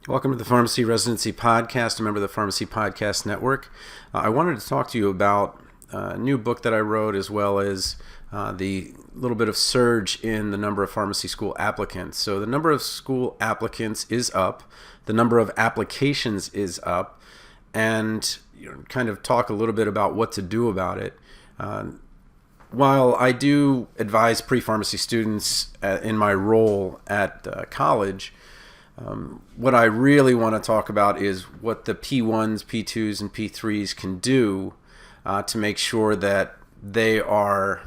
Welcome to the Pharmacy Residency Podcast, a member of the Pharmacy Podcast Network. I wanted to talk to you about a new book that I wrote, as well as the little bit of surge in the number of pharmacy school applicants. So the number of school applicants is up, the number of applications is up, and kind of talk a little bit about what to do about it. While I do advise pre-pharmacy students in my role at college, what I really want to talk about is what the P1s, P2s, and P3s can do to make sure that they are,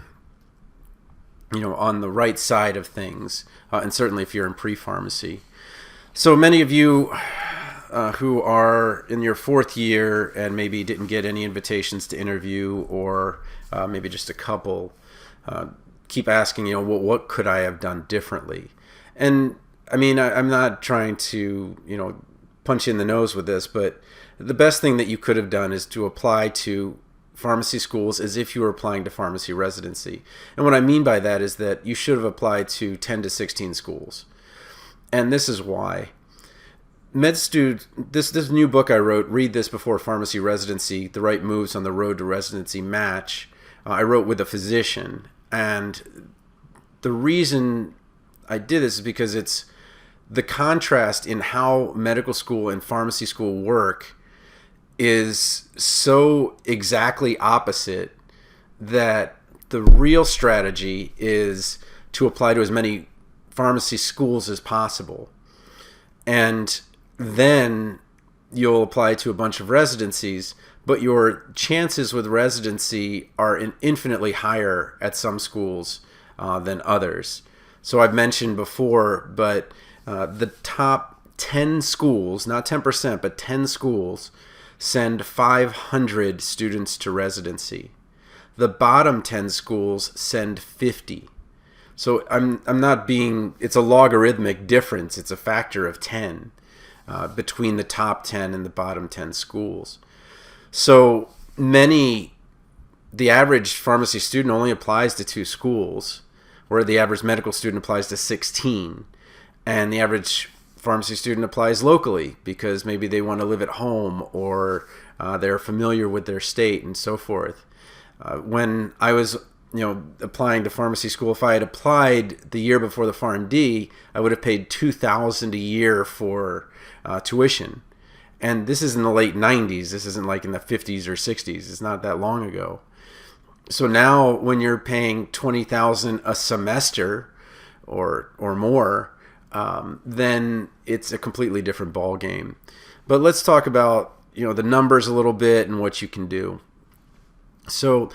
on the right side of things, and certainly if you're in pre-pharmacy. So many of you who are in your fourth year and maybe didn't get any invitations to interview, or maybe just a couple, keep asking, well, what could I have done differently? And I mean, I'm not trying to, punch you in the nose with this, but the best thing that you could have done is to apply to pharmacy schools as if you were applying to pharmacy residency. And what I mean by that is that you should have applied to 10 to 16 schools. And this is why. MedStud, this new book I wrote, Read This Before Pharmacy Residency, The Right Moves on the Road to Residency Match, I wrote with a physician. And the reason I did this is because it's the contrast in how medical school and pharmacy school work is so exactly opposite that the real strategy is to apply to as many pharmacy schools as possible. And then you'll apply to a bunch of residencies, but your chances with residency are infinitely higher at some schools than others. So I've mentioned before, but the top 10 schools, not 10%, but 10 schools, send 500 students to residency. The bottom 10 schools send 50. So I'm not being, it's a logarithmic difference. It's a factor of 10 between the top 10 and the bottom 10 schools. So the average pharmacy student only applies to 2 schools, where the average medical student applies to 16. And the average pharmacy student applies locally because maybe they want to live at home, or they're familiar with their state and so forth. When I was applying to pharmacy school, if I had applied the year before the PharmD, I would have paid $2,000 a year for tuition. And this is in the late 90s. This isn't like in the 50s or 60s. It's not that long ago. So now when you're paying $20,000 a semester or more, then it's a completely different ball game. But let's talk about the numbers a little bit and what you can do. So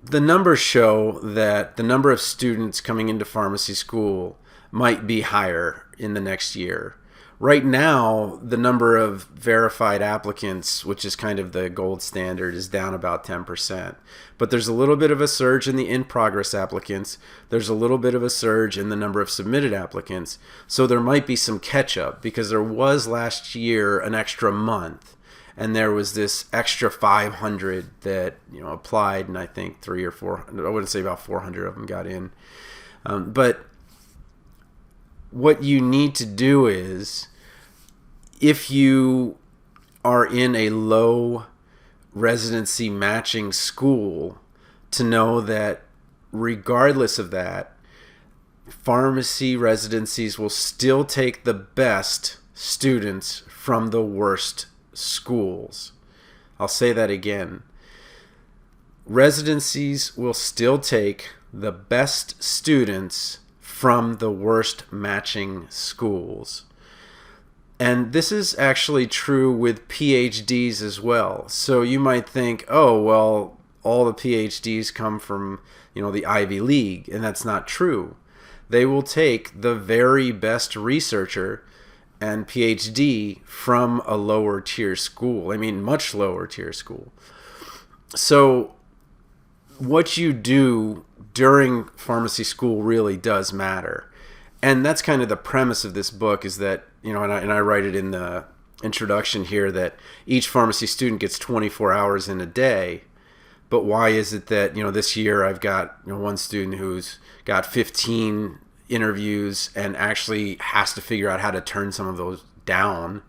the numbers show that the number of students coming into pharmacy school might be higher in the next year. Right now, the number of verified applicants, which is kind of the gold standard, is down about 10%. But there's a little bit of a surge in the in-progress applicants. There's a little bit of a surge in the number of submitted applicants. So there might be some catch-up, because there was last year an extra month, and there was this extra 500 that applied, and I think 3 or 4, I wouldn't say about 400 of them got in. But what you need to do is, if you are in a low residency matching school, to know that regardless of that, pharmacy residencies will still take the best students from the worst schools. I'll say that again. Residencies will still take the best students from the worst matching schools. And this is actually true with PhDs as well. So you might think, oh, well, all the PhDs come from, the Ivy League, and that's not true. They will take the very best researcher and PhD from a lower tier school. I mean, much lower tier school. So what you do during pharmacy school really does matter. And that's kind of the premise of this book, is that, and I write it in the introduction here, that each pharmacy student gets 24 hours in a day. But why is it that, this year I've got one student who's got 15 interviews and actually has to figure out how to turn some of those down.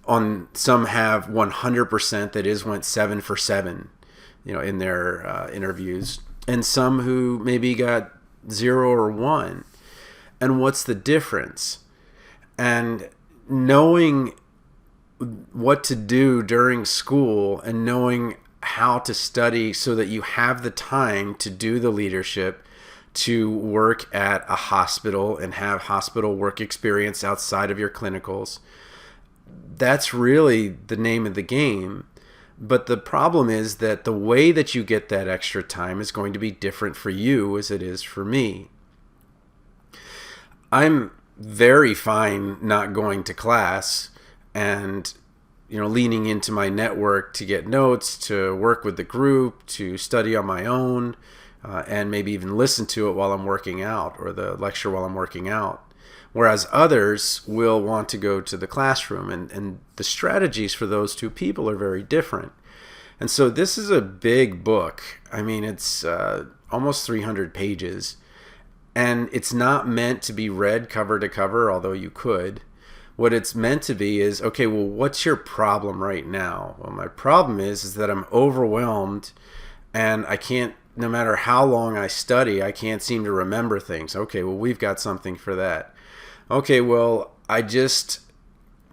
On some have 100% that is went 7 for 7, in their interviews, and some who maybe got 0 or 1. And what's the difference? And knowing what to do during school and knowing how to study so that you have the time to do the leadership, to work at a hospital and have hospital work experience outside of your clinicals. That's really the name of the game. But the problem is that the way that you get that extra time is going to be different for you as it is for me. I'm very fine not going to class and leaning into my network to get notes, to work with the group, to study on my own, and maybe even listen to it while I'm working out, or the lecture while I'm working out. Whereas others will want to go to the classroom, and the strategies for those two people are very different. And so this is a big book. I mean, it's almost 300 pages, and it's not meant to be read cover to cover, although you could. What it's meant to be is, okay, well, what's your problem right now? Well, my problem is that I'm overwhelmed, and I can't, no matter how long I study, I can't seem to remember things. Okay, well, we've got something for that. Okay, well, I just,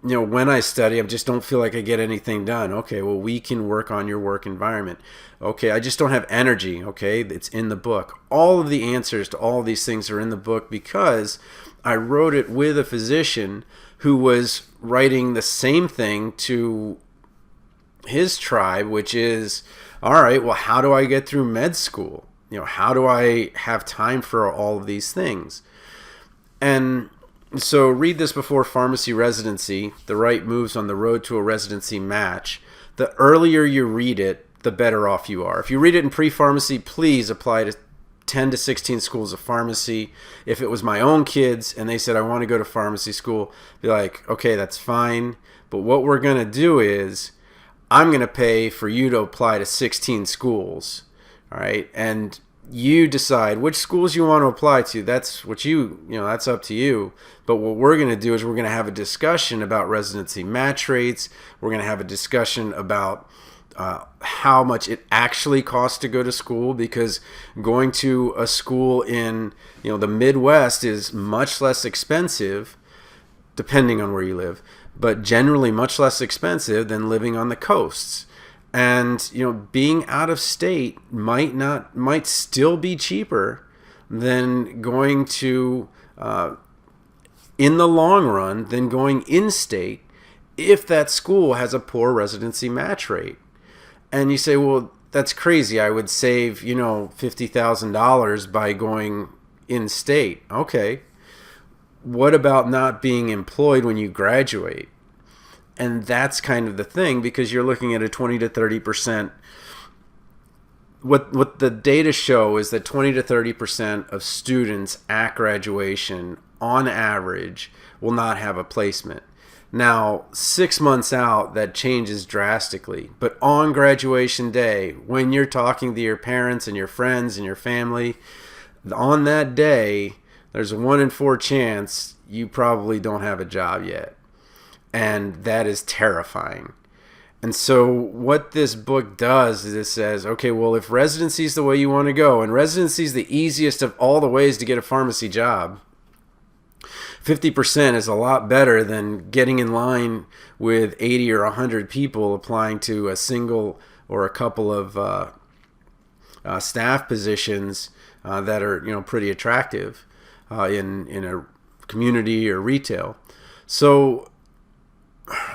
when I study, I just don't feel like I get anything done. Okay, well, we can work on your work environment. Okay, I just don't have energy. Okay, it's in the book. All of the answers to all of these things are in the book because I wrote it with a physician who was writing the same thing to his tribe, which is, all right, well, how do I get through med school? How do I have time for all of these things? And so read this before pharmacy residency, The Right Moves on the Road to a Residency Match. The earlier you read it, the better off you are. If you read it in pre-pharmacy, please apply to 10 to 16 schools of pharmacy. If it was my own kids and they said, I want to go to pharmacy school, be like, okay, that's fine. But what we're going to do is I'm going to pay for you to apply to 16 schools. All right. And you decide which schools you want to apply to. That's what that's up to you. But what we're going to do is we're going to have a discussion about residency match rates. We're going to have a discussion about how much it actually costs to go to school, because going to a school in the Midwest is much less expensive, depending on where you live, but generally much less expensive than living on the coasts. And being out of state might still be cheaper than going to in the long run than going in state if that school has a poor residency match rate. And you say, well, that's crazy. I would save, $50,000 by going in state. Okay. What about not being employed when you graduate? And that's kind of the thing, because you're looking at a 20 to 30%. What the data show is that 20 to 30% of students at graduation, on average, will not have a placement. Now, 6 months out, that changes drastically. But on graduation day, when you're talking to your parents and your friends and your family, on that day, there's a 1 in 4 chance you probably don't have a job yet. And that is terrifying. And so what this book does is it says, okay, well, if residency is the way you want to go, and residency is the easiest of all the ways to get a pharmacy job, 50% is a lot better than getting in line with 80 or 100 people applying to a single or a couple of staff positions that are pretty attractive in a community or retail. So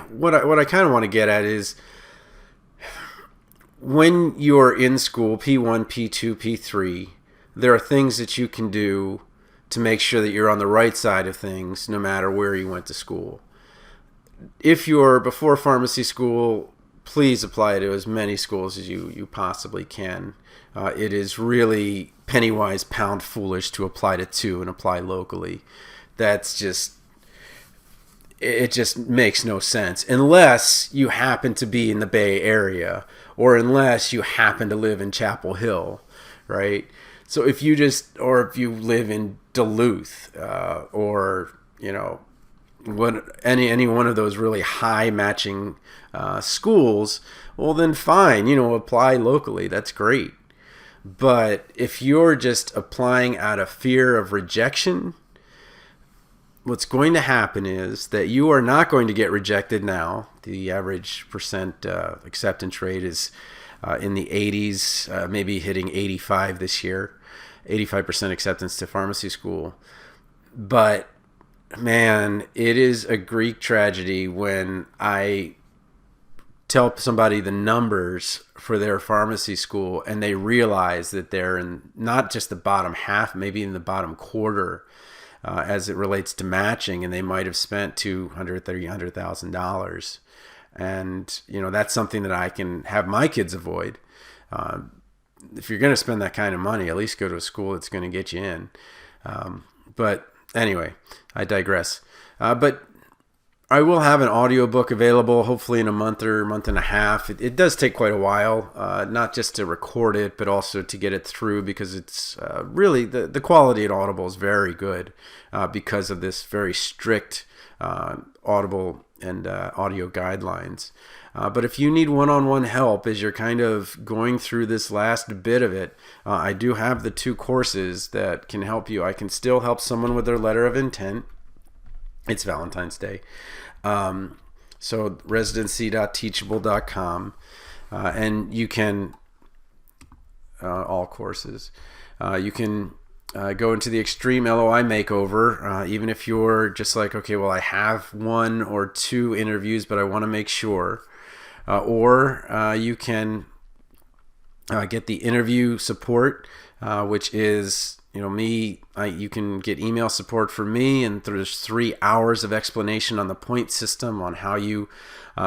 what I kind of want to get at is, when you're in school, P1, P2, P3, there are things that you can do to make sure that you're on the right side of things, no matter where you went to school. If you're before pharmacy school, please apply to as many schools as you possibly can. It is really penny wise, pound foolish to apply to 2 and apply locally. It just makes no sense unless you happen to be in the Bay Area, or unless you happen to live in Chapel Hill, right? So if you if you live in Duluth, or any one of those really high matching schools, well then fine, apply locally. That's great. But if you're just applying out of fear of rejection, what's going to happen is that you are not going to get rejected now. The average percent acceptance rate is in the 80s, maybe hitting 85 this year, 85% acceptance to pharmacy school. But man, it is a Greek tragedy when I tell somebody the numbers for their pharmacy school and they realize that they're in not just the bottom half, maybe in the bottom quarter as it relates to matching, and they might have spent $200,000, $300,000. And, that's something that I can have my kids avoid. If you're going to spend that kind of money, at least go to a school that's going to get you in. But anyway, I digress. But I will have an audiobook available hopefully in a month or month and a half. It does take quite a while, not just to record it, but also to get it through, because it's really, the quality at Audible is very good because of this very strict Audible and audio guidelines. But if you need one-on-one help as you're kind of going through this last bit of it, I do have the 2 courses that can help you. I can still help someone with their letter of intent. It's Valentine's Day. So residency.teachable.com, and you can, all courses, you can go into the extreme LOI makeover, even if you're just like, okay, well, I have 1 or 2 interviews, but I want to make sure. Or you can get the interview support, which is, me. You can get email support from me, and there's 3 hours of explanation on the point system on how you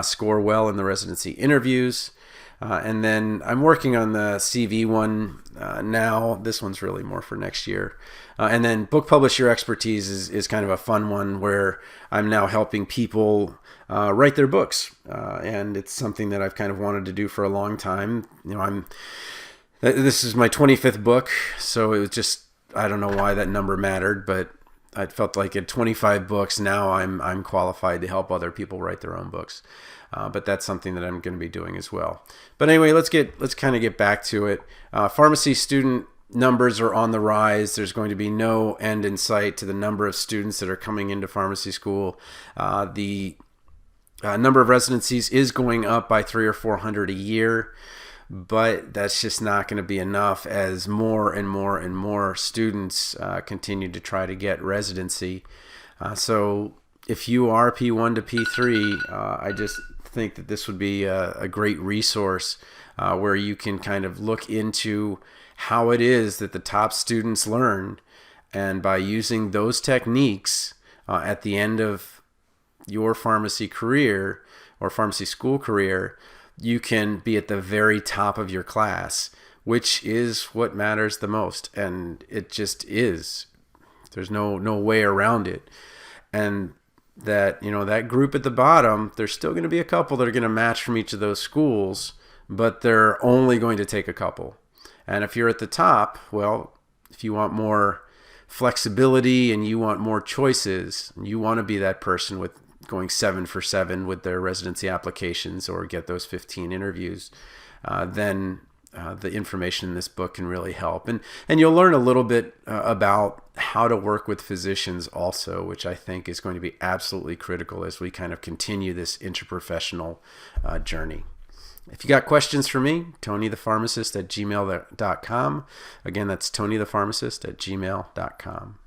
score well in the residency interviews. And then I'm working on the CV one now. This one's really more for next year. And then Book Publish Your Expertise is kind of a fun one where I'm now helping people write their books. And it's something that I've kind of wanted to do for a long time. This is my 25th book, so it was just, I don't know why that number mattered, but I felt like at 25 books now I'm qualified to help other people write their own books. But that's something that I'm going to be doing as well. But anyway, let's kind of get back to it. Pharmacy student numbers are on the rise. There's going to be no end in sight to the number of students that are coming into pharmacy school. The number of residencies is going up by 300 or 400 a year. But that's just not going to be enough as more and more and more students continue to try to get residency. So if you are P1 to P3, I just think that this would be a great resource where you can kind of look into how it is that the top students learn. And by using those techniques at the end of your pharmacy career or pharmacy school career, you can be at the very top of your class, which is what matters the most. And it just is. There's no way around it. And that, that group at the bottom, there's still going to be a couple that are going to match from each of those schools, but they're only going to take a couple. And if you're at the top, well, if you want more flexibility and you want more choices, you want to be that person with going 7 for 7 with their residency applications or get those 15 interviews, then the information in this book can really help. And you'll learn a little bit about how to work with physicians also, which I think is going to be absolutely critical as we kind of continue this interprofessional journey. If you got questions for me, TonyThePharmacist@gmail.com. Again, that's TonyThePharmacist@gmail.com.